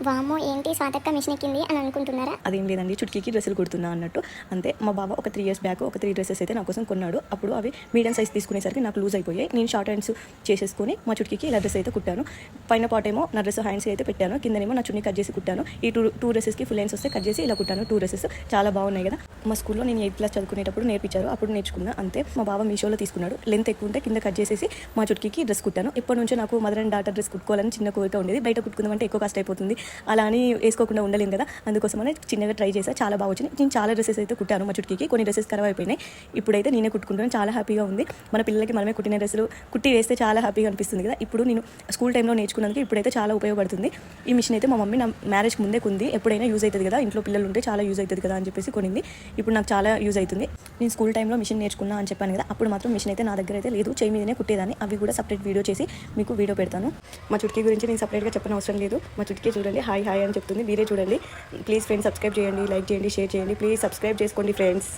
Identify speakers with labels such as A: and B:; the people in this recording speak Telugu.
A: వామ్మో ఏంటి స్వాతక్క మిషన్ ఎక్కింది అని అనుకుంటున్నారా?
B: అదేం లేదండి, చుట్కీకి డ్రెస్సులు కుడుతున్నా అన్నట్టు అంతే. మా బావ ఒక 3 years బ్యాక్ ఒక 3 dresses అయితే నా కోసం కొన్నాడు. అప్పుడు అవి మీడియం సైజ్ తీసుకునేసరికి నాకు లూజ్ అయిపోయాయి. నేను షార్ట్ హ్యాండ్స్ చేసేసుకొని మా చుట్కీకి ఇలా డ్రెస్ అయితే కుట్టాను. పైన పాట్ ఏమో నా డ్రెస్ హ్యాండ్స్ అయితే పెట్టాను, కిందనేమో నా చున్నీ కట్ చేసి కుట్టాను. ఈ టూ డ్రెస్సెస్కి ఫుల్ హ్యాండ్స్ వస్తే కట్ చేసి ఇలా కుట్టాను. 2 dresses చాలా బాగున్నాయి కదా. మా స్కూల్లో నేను 8th క్లాస్ చదువుకునేటప్పుడు నేర్పించారు, అప్పుడు నేర్చుకున్నా అంతే. మా బావ మీషోలో తీసుకున్నాడు. లెంత్ ఎక్కువ ఉంటే కింద కట్ చేసేసి మా చుట్కీకి డ్రెస్ కుట్టాను. ఇప్పటి నుంచి నాకు మదర్ అండ్ డాటర్ డ్రెస్ కుట్టుకోవాలని చిన్న కోరిక ఉండేది. బయట కుట్టుకుందామంటే ఎక్కువ కాస్ట్ అయిపోతుంది, అలా అని వేసుకోకుండా ఉండలేం కదా. అందుకోసమనే చిన్నగా ట్రై చేసా, చాలా బాగా వచ్చింది. నేను చాలా డ్రెస్సెస్ అయితే కుట్టాను మా చుట్కీకి. కొన్ని డ్రెస్సెస్ ఖరాబ్ అయిపోయినాయి, ఇప్పుడైతే నేనే కుట్టుకుంటాను. చాలా హ్యాపీగా ఉంది. మన పిల్లలకి మనమే కుట్టిన డ్రెస్సులు కుట్టి వేస్తే చాలా హ్యాపీగా అనిపిస్తుంది కదా. ఇప్పుడు నేను స్కూల్ టైంలో నేర్చుకున్నందుకు ఇప్పుడైతే చాలా ఉపయోగపడుతుంది. ఈ మిషన్ అయితే మా మమ్మీ నా మ్యారేజ్కి ముందే కొంది. ఎప్పుడైనా యూజ్ అవుతుంది కదా, ఇంట్లో పిల్లలు ఉంటే చాలా యూజ్ అవుతుంది కదా అని చెప్పేసి కొనింది. ఇప్పుడు నాకు చాలా యూజ్ అవుతుంది. నేను స్కూల్ టైంలో మిషన్ నేర్చుకున్నా అని చెప్పాను కదా, అప్పుడు మాత్రం మిషన్ అయితే నా దగ్గర అయితే లేదు, చేయి మీదనే కుట్టేదాన్ని. అవి కూడా సపరేట్ వీడియో చేసి మీకు వీడియో పెడతాను. మా చుట్కీ గురించి నేను సపరేట్గా చెప్పిన అవసరం లేదు. మా చుట్కీ చూడండి హాయ్ హాయ్ అని చెప్తుంది, మీరే చూడండి. ప్లీజ్ ఫ్రెండ్స్ సబ్స్క్రైబ్ చేయండి, లైక్ చేయండి, షేర్ చేయండి. ప్లీజ్ సబ్స్క్రైబ్ చేసుకోండి ఫ్రెండ్స్.